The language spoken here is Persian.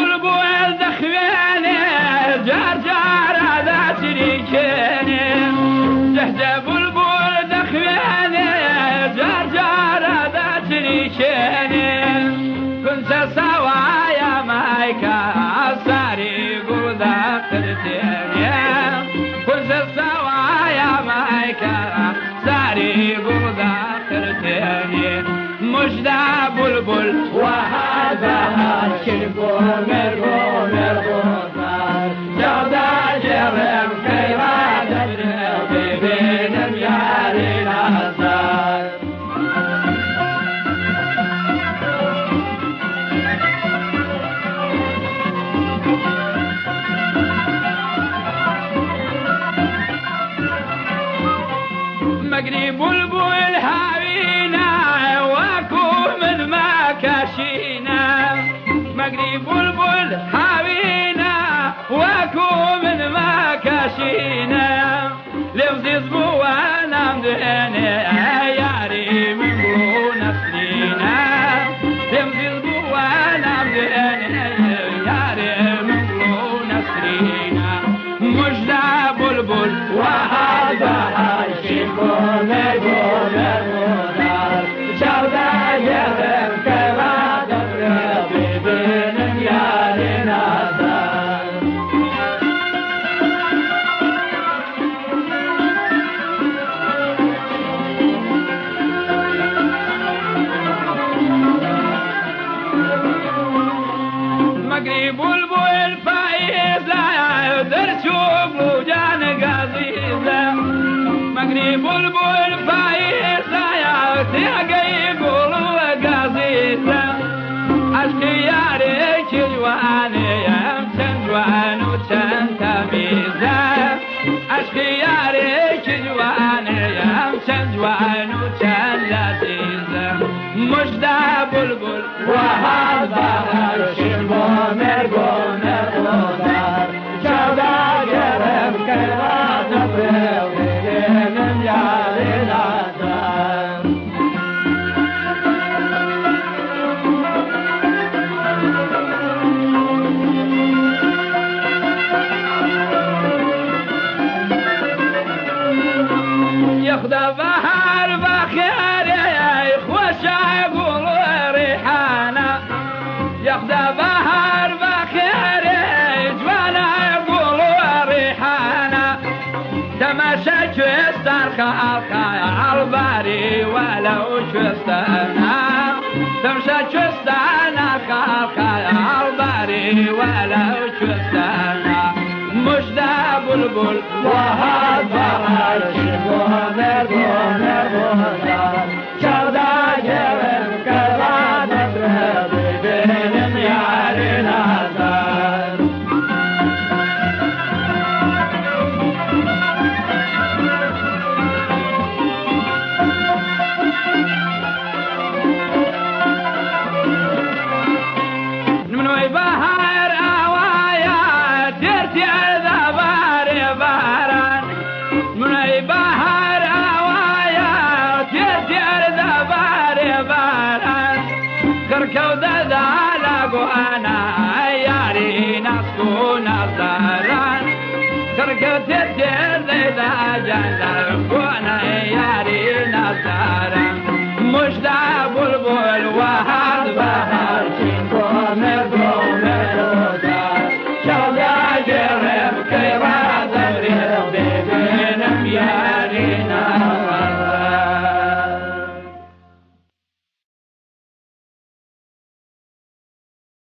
بلبل دخواني جار جار هذا شريكيني جهجه بلبل دخواني جار جار هذا شريكيني كنت سوايا مايكا صاري قوذا قرتيني كنت سوايا مايكا صاري قوذا قرتيني مجدى بلبل وهذا الشرق مرقو مرقو جودا جرم كيراد الربي بين ميار الأزار مقري بلبل هاوينا كاشينا مقري بلبل حاوينا واكو من ما كاشينا لفظ زبوانا مدهني ياري من بونا سنينا لفظ زبوانا مدهني ياري من بونا سنينا مجدى بلبل وهذا الشيخ مرقو مرقو دار شودا يهرم مقري بلبل فايز لا يقدر شوف وجان قزيزة مقري بلبل فايز لا يقدر يقول قزيزة أشكي يا ريك جواني يمتن جوان وتن تميزة أشكي يا ريك جواني يمتن جوان وتن لذيذة مجدى بلبل وهذا الشرب مرقو مرقو دار شودا جرم كيراد الربي من ميار الأزار ياخد بحر بخير يا إخوة شاقول ريحانة ياخد بحر بخير جوانا يقول ريحانة تمشى شوستر خالقا عالباري ولو شوستنا تمشى شوستنا خالقا عالباري ولو شوستنا مجدى بلبل وهذا الشرق مرقو مرقو دار شودا جرم كيراد الربي بين ميار الأزار من بحر أوايا ترتي الذبار باران من بحر أوايا ترتي الذبار باران كركو دالقو أنا ياري نسكو نظران كركو ترتي الذبار باران